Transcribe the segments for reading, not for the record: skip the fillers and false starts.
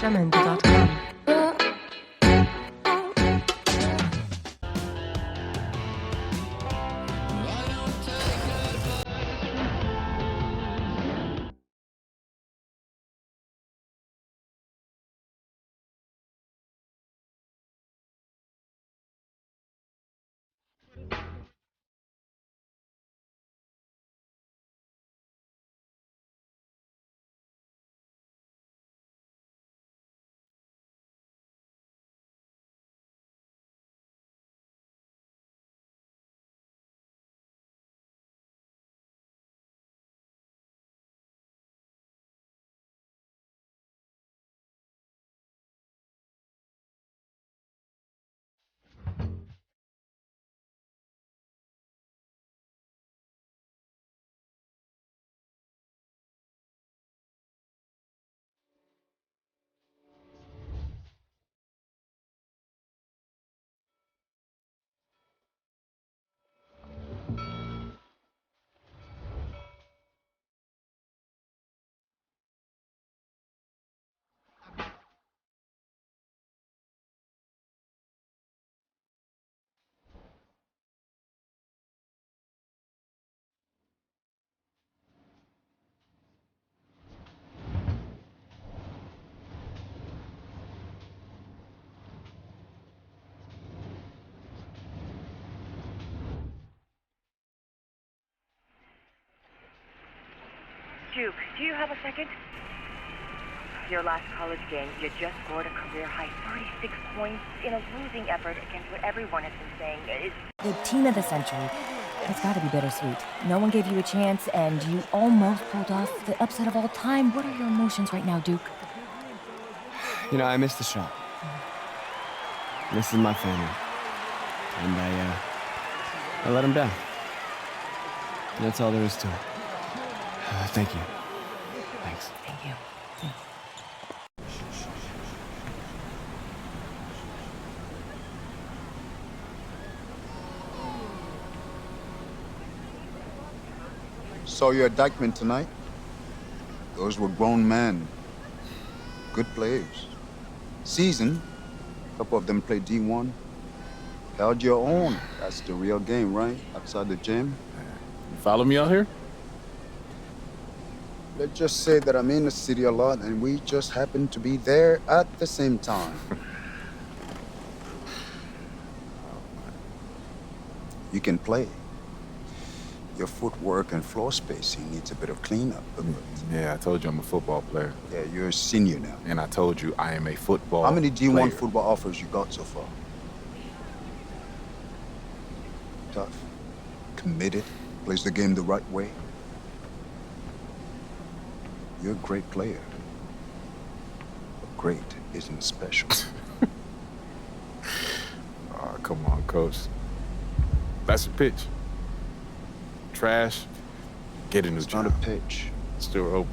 directamente.com. Duke, do you have a second? Your last college game, you just scored a career-high 36 points in a losing effort against what everyone has been saying is... The team of the century. It's gotta be bittersweet. No one gave you a chance, and you almost pulled off the upset of all time. What are your emotions right now, Duke? You know, I missed the shot. This is my family. And I let them down. That's all there is to it. Thank you. Thanks. Thank you. Saw your indictment tonight. Those were grown men. Good players. Seasoned. A couple of them played D1. Held your own. That's the real game, right? Outside the gym. You follow me out here? Let's just say that I'm in the city a lot and we just happen to be there at the same time. You can play. Your footwork and floor spacing needs a bit of cleanup. But Yeah, I told you I'm a football player. yeah, you're a senior now. And I told you I am a football How many D1 player. football offers you got so far? Tough. Committed. Plays the game the right way. You're a great player. But great isn't special. Oh, come on, coach. That's a pitch. Trash. Get in the It's not a pitch. Still open.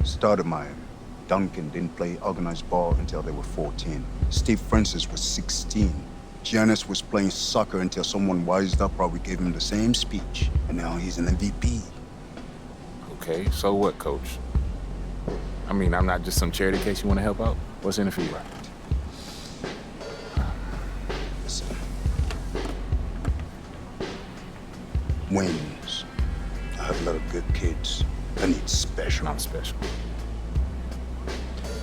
Stoudemire, Duncan didn't play organized ball until they were 14. Steve Francis was 16. Giannis was playing soccer until someone wised up, probably gave him the same speech. And now he's an MVP. Okay, so what, coach? I mean, I'm not just some charity case you want to help out. What's in it for you? Right. Listen. Wins. I have a lot of good kids. I need special. I'm special.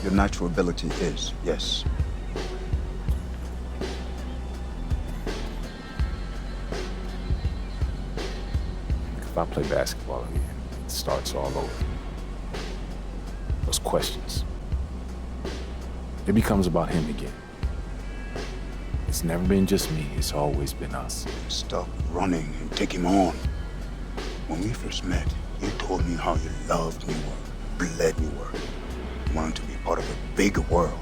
Your natural ability is, yes. If I play basketball again, it starts all over. Those questions. It becomes about him again. It's never been just me, it's always been us. Stop running and take him on. When we first met, you told me how you loved New York, bled New York. You wanted to be part of a bigger world.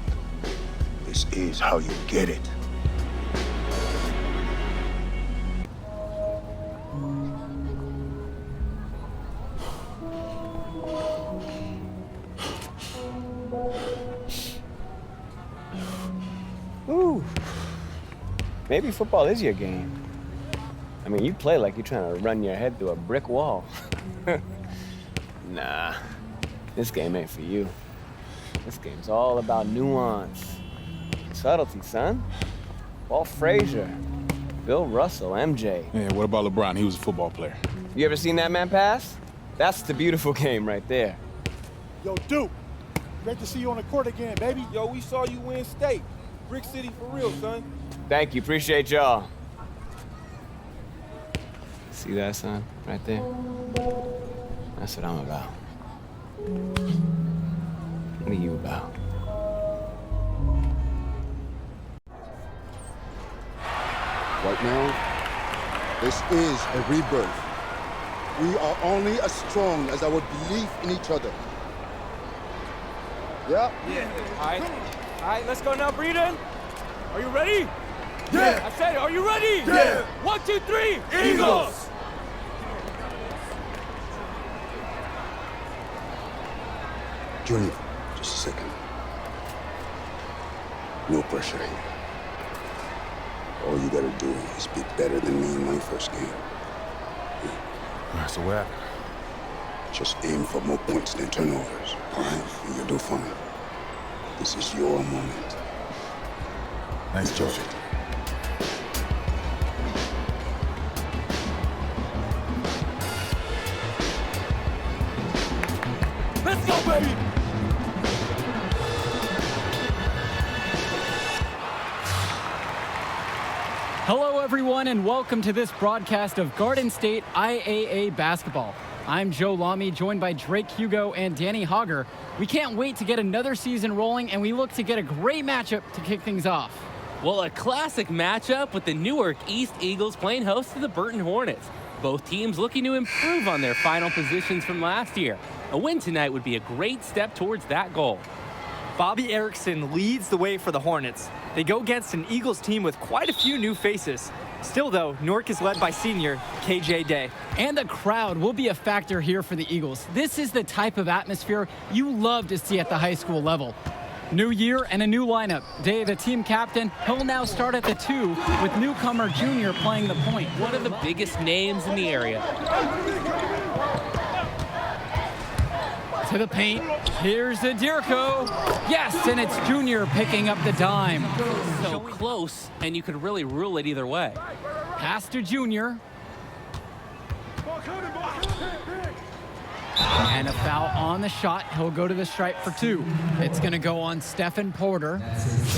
This is how you get it. Ooh. Maybe football is your game. I mean, you play like you're trying to run your head through a brick wall. Nah, this game ain't for you. This game's all about nuance. Subtlety, son. Walt Frazier, Bill Russell, MJ. Yeah, what about LeBron? He was a football player. You ever seen that man pass? That's the beautiful game right there. Yo, Duke, great to see you on the court again, baby. Yo, we saw you win state. Brick City for real, son. Thank you, appreciate y'all. See that, son? Right there? That's what I'm about. What are you about? Right now, this is a rebirth. We are only as strong as our belief in each other. Yeah? All right, let's go now, Breeden. Are you ready? Yeah. I said, are you ready? Yeah. 1, 2, 3, Eagles! Junior, just a second. No pressure here. All you gotta do is be better than me in my first game. All right, so what happened? Just aim for more points than turnovers, all right? And you'll do fine. This is your moment. Nice job. Let's go, baby! Hello, everyone, and welcome to this broadcast of Garden State IAA basketball. I'm Joe Lamy, joined by Drake Hugo and Danny Hogger. We can't wait to get another season rolling, and we look to get a great matchup to kick things off. Well, a classic matchup with the Newark East Eagles playing host to the Burton Hornets. Both teams looking to improve on their final positions from last year. A win tonight would be a great step towards that goal. Bobby Erickson leads the way for the Hornets. They go against an Eagles team with quite a few new faces. Still, though, Newark is led by senior KJ Day. And the crowd will be a factor here for the Eagles. This is the type of atmosphere you love to see at the high school level. New year and a new lineup. Day, the team captain, he'll now start at the 2 with newcomer Junior playing the point. One of the biggest names in the area. To the paint, here's Adirko. Yes, and it's Junior picking up the dime. So close, and you could really rule it either way. Pass to Junior. And a foul on the shot. He'll go to the stripe for 2. It's going to go on Stephen Porter.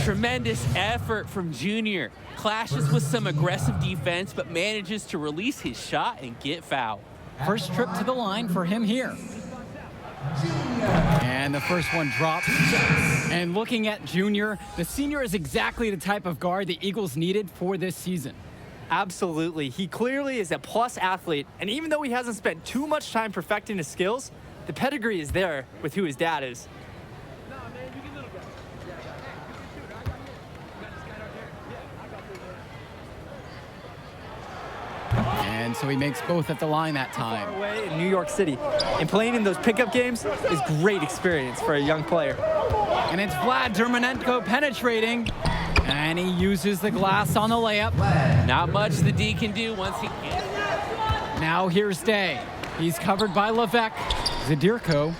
Tremendous effort from Junior. Clashes with some aggressive defense, but manages to release his shot and get fouled. First trip to the line for him here. And the first one drops. And looking at Junior, the senior is exactly the type of guard the Eagles needed for this season. Absolutely. He clearly is a plus athlete, and even though he hasn't spent too much time perfecting his skills, the pedigree is there with who his dad is. And so he makes both at the line that time. Far away in New York City, and playing in those pickup games is great experience for a young player. And it's Vlad Dermonenko penetrating. And he uses the glass on the layup. Not much the D can do once he gets. Now here's Day. He's covered by Levesque. Zadirko.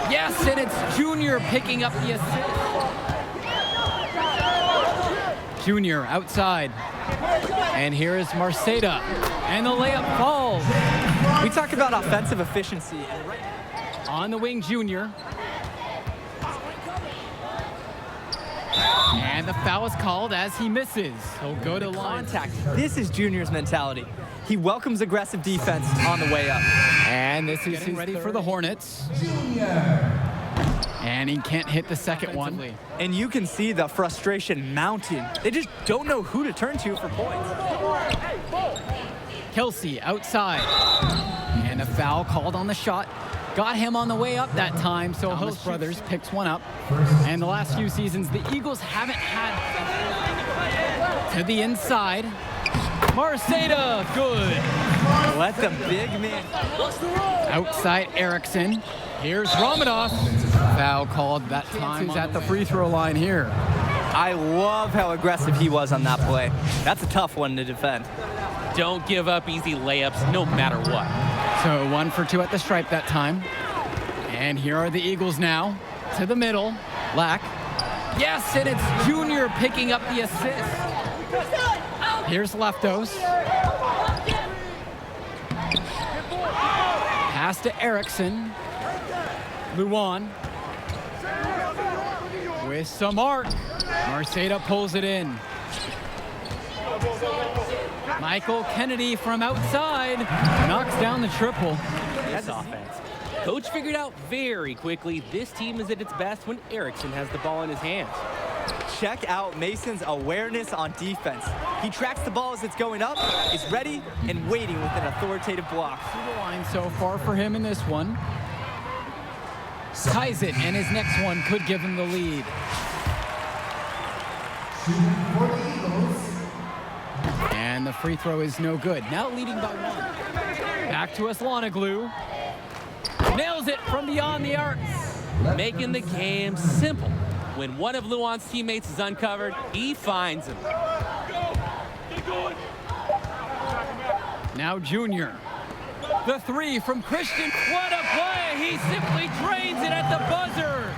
Yes, and it's Junior picking up the assist. Junior outside. And here is Marceda. And the layup falls. We talk about offensive efficiency. On the wing, Junior. And the foul is called as he misses. He'll go to line. Contact. This is Junior's mentality. He welcomes aggressive defense on the way up. And this is his ready for the Hornets. And he can't hit the second one. And you can see the frustration mounting. They just don't know who to turn to for points. Kelsey outside. And a foul called on the shot. Got him on the way up that time, so Thomas Brothers picks one up. And the last few seasons, the Eagles haven't had to the inside. Marceda, good. Let the big man. Outside Erickson. Here's Ramados. Foul called that time. He's at the free throw line here. I love how aggressive he was on that play. That's a tough one to defend. Don't give up easy layups no matter what. So 1 for 2 at the stripe that time. And here are the Eagles now to the middle. Lack. Yes, and it's Junior picking up the assist. Here's Leftos. Pass to Erickson. Luan. With some arc. Marceda pulls it in. Michael Kennedy from outside knocks down the triple. That's offense. Coach figured out very quickly this team is at its best when Erickson has the ball in his hands. Check out Mason's awareness on defense. He tracks the ball as it's going up, is ready, and waiting with an authoritative block. Through the line so far for him in this one. Ties it, and his next one could give him the lead. And the free throw is no good. Now leading by 1. Back to Aslanoglu. Nails it from beyond the arc. Making the game simple. When one of Luan's teammates is uncovered, he finds him. Now Junior. The 3 from Christian. What a play! He simply drains it at the buzzer.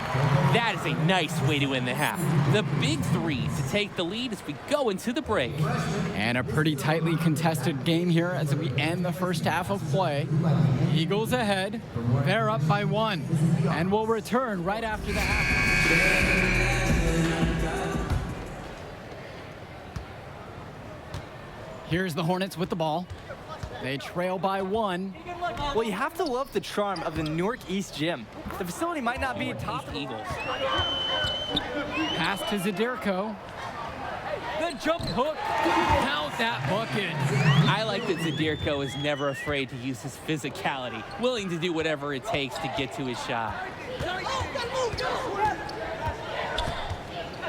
That is a nice way to win the half. The big 3 to take the lead as we go into the break. And a pretty tightly contested game here as we end the first half of play. Eagles ahead. They're up by 1. And we'll return right after the half. Here's the Hornets with the ball. They trail by 1. Well, you have to love the charm of the Newark East Gym. The facility might not be top Eagles. Pass to Zadirko. The jump hook. Count that bucket. I like that Zadirko is never afraid to use his physicality, willing to do whatever it takes to get to his shot.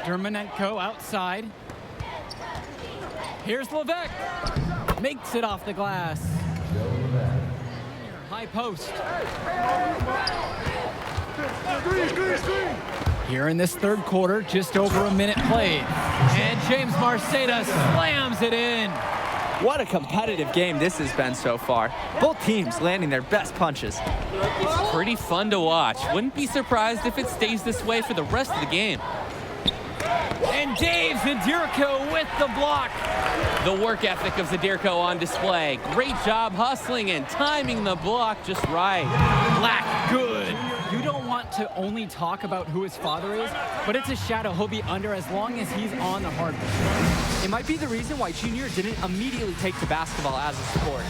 Dermanenko outside. Here's Levesque. Makes it off the glass. High post. Here in this third quarter, just over a minute played. And James Marceda slams it in. What a competitive game this has been so far. Both teams landing their best punches. It's pretty fun to watch. Wouldn't be surprised if it stays this way for the rest of the game. And Dave Zadirko with the block. The work ethic of Zadirko on display. Great job hustling and timing the block just right. Black, good. You don't want to only talk about who his father is, but it's a shadow he'll be under as long as he's on the hardwood. It might be the reason why Junior didn't immediately take to basketball as a sport.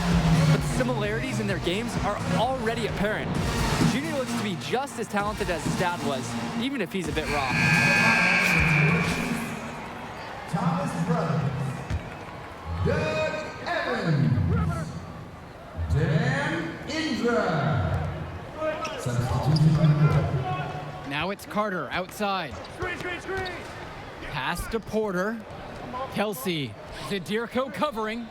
But the similarities in their games are already apparent. Junior looks to be just as talented as his dad was, even if he's a bit raw. Thomas Brothers, Doug Evans, Dan Indra. Now it's Carter outside. Pass to Porter. Kelsey. Zadirko covering.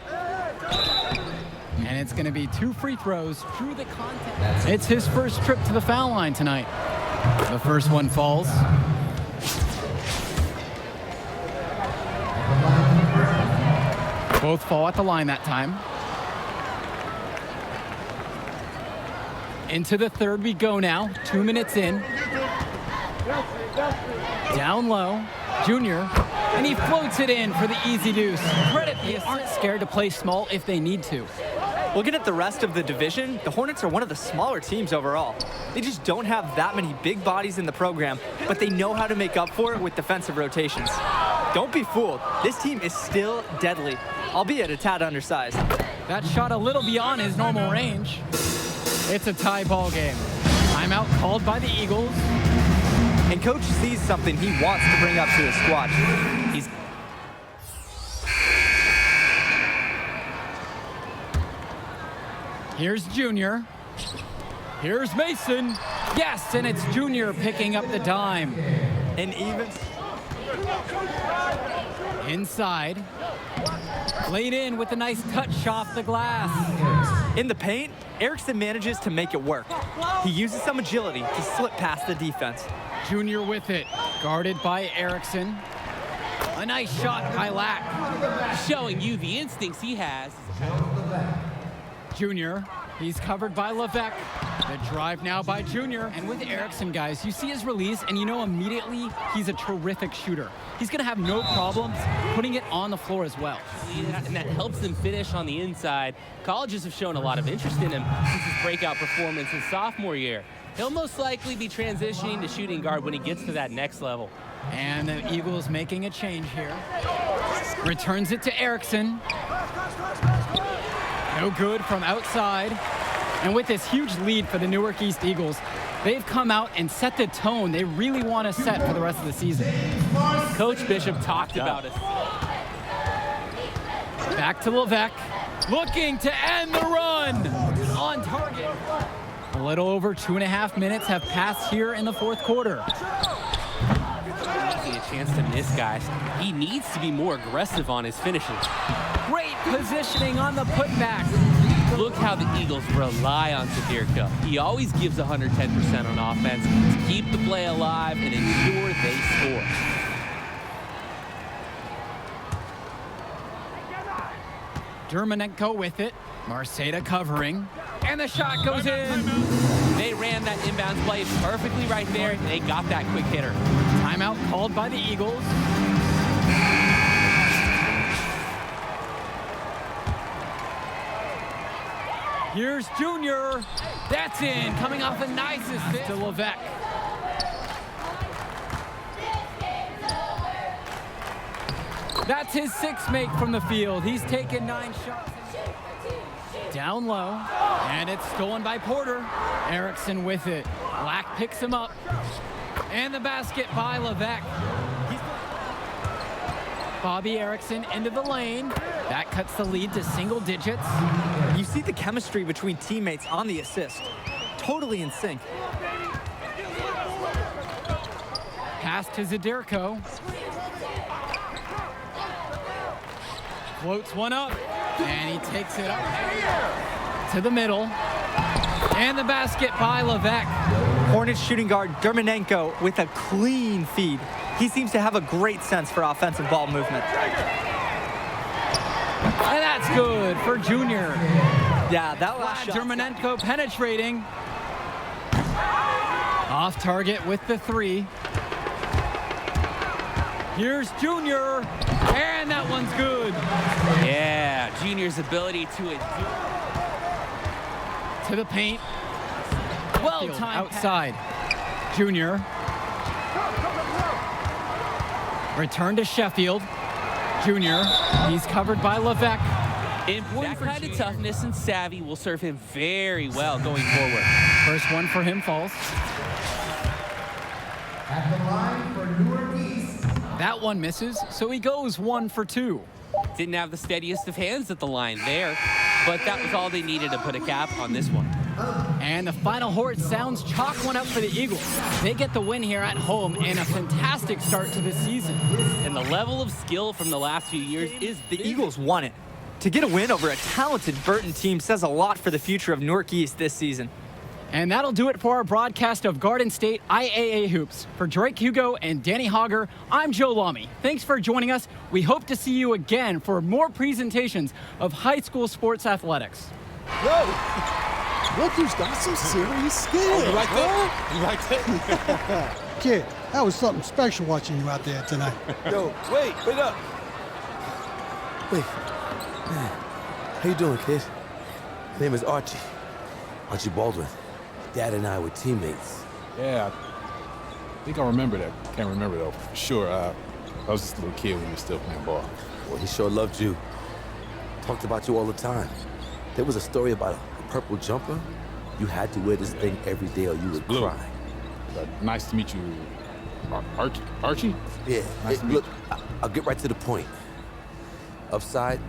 And it's going to be 2 free throws through the contact. It's his first trip to the foul line tonight. The first one falls. Both fall at the line that time. Into the third we go now. 2 minutes in. Down low. Junior. And he floats it in for the easy deuce. Credit, they aren't scared to play small if they need to. Looking at the rest of the division, the Hornets are one of the smaller teams overall. They just don't have that many big bodies in the program, but they know how to make up for it with defensive rotations. Don't be fooled. This team is still deadly, albeit a tad undersized. That shot a little beyond his normal range. It's a tie ball game. Timeout called by the Eagles. And coach sees something he wants to bring up to his squad. Here's Junior. Here's Mason. Yes, and it's Junior picking up the dime. And even inside. Laid in with a nice touch off the glass. In the paint, Erickson manages to make it work. He uses some agility to slip past the defense. Junior with it, guarded by Erickson. A nice shot by Lack. Showing you the instincts he has. Junior, he's covered by Levesque. The drive now by Junior. And with Erickson, guys, you see his release, and you know immediately he's a terrific shooter. He's going to have no problems putting it on the floor as well. And that helps them finish on the inside. Colleges have shown a lot of interest in him since his breakout performance his sophomore year. He'll most likely be transitioning to shooting guard when he gets to that next level. And the Eagles making a change here. Returns it to Erickson. No good from outside. And with this huge lead for the Newark East Eagles, they've come out and set the tone they really want to set for the rest of the season. Coach Bishop talked about it. Back to Levesque, looking to end the run. On target. A little over 2.5 minutes have passed here in the fourth quarter. A chance to miss, guys. He needs to be more aggressive on his finishing. Great positioning on the putback. Look how the Eagles rely on Zadirka. He always gives 110% on offense to keep the play alive and ensure they score. Dermanenko with it. Marceda covering. And the shot goes in. They ran that inbounds play perfectly right there. They got that quick hitter. Timeout called by the Eagles. Here's Junior. That's in. Coming off a nice assist to Levesque. That's his sixth make from the field. He's taken 9 shots. Down low, and it's stolen by Porter. Erickson with it. Black picks him up. And the basket by Levesque. Bobby Erickson into the lane. That cuts the lead to single digits. You see the chemistry between teammates on the assist. Totally in sync. Pass to Zadirko. Floats one up, and he takes it up to the middle. And the basket by Levesque. Hornets shooting guard Dermanenko with a clean feed. He seems to have a great sense for offensive ball movement. And that's good for Junior. Yeah, that last shot. Dermanenko penetrating. Off target with the 3. Here's Junior, and that one's good. Yeah, Junior's ability to the paint. Well timed outside. Junior. Return to Sheffield. Junior. He's covered by Levesque. That kind of toughness and savvy will serve him very well going forward. First one for him falls. At the line for Newark East. That one misses, so he goes 1 for 2. Didn't have the steadiest of hands at the line there, but that was all they needed to put a cap on this one. And the final horse sounds chalk one up for the Eagles. They get the win here at home and a fantastic start to the season. And the level of skill from the last few years is the Eagles won it. To get a win over a talented Burton team says a lot for the future of Newark East this season. And that'll do it for our broadcast of Garden State IAA Hoops. For Drake Hugo and Danny Hogger, I'm Joe Lamy. Thanks for joining us. We hope to see you again for more presentations of high school sports athletics. Yo, look who's got some serious skills. You like that? You like that? Kid, that was something special watching you out there tonight. Yo, wait up. Wait. How you doing, kid? My name is Archie. Archie Baldwin. Dad and I were teammates. Yeah, I think I remember that. Can't remember, though, for sure. I was just a little kid when we were still playing ball. Well, he sure loved you. Talked about you all the time. There was a story about a purple jumper. You had to wear this thing every day or you would cry. Nice to meet you, Archie? Yeah, Nice to meet look, you. I'll get right to the point. Upside,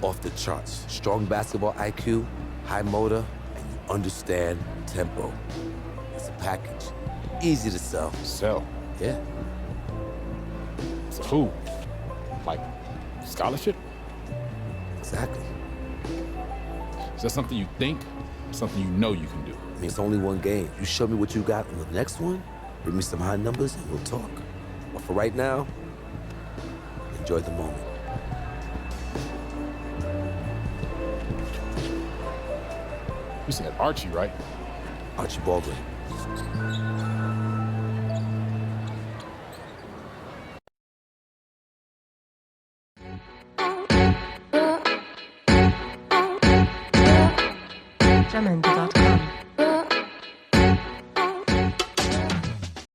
off the charts. Strong basketball IQ, high motor, and you understand tempo. It's a package. Easy to sell. Sell? Yeah. So who? Like, scholarship? Exactly. Is that something you think, or something you know you can do? I mean, it's only one game. You show me what you got on the next one, bring me some high numbers, and we'll talk. But for right now, enjoy the moment. You said Archie, right? Archie Baldwin. Jamendo.com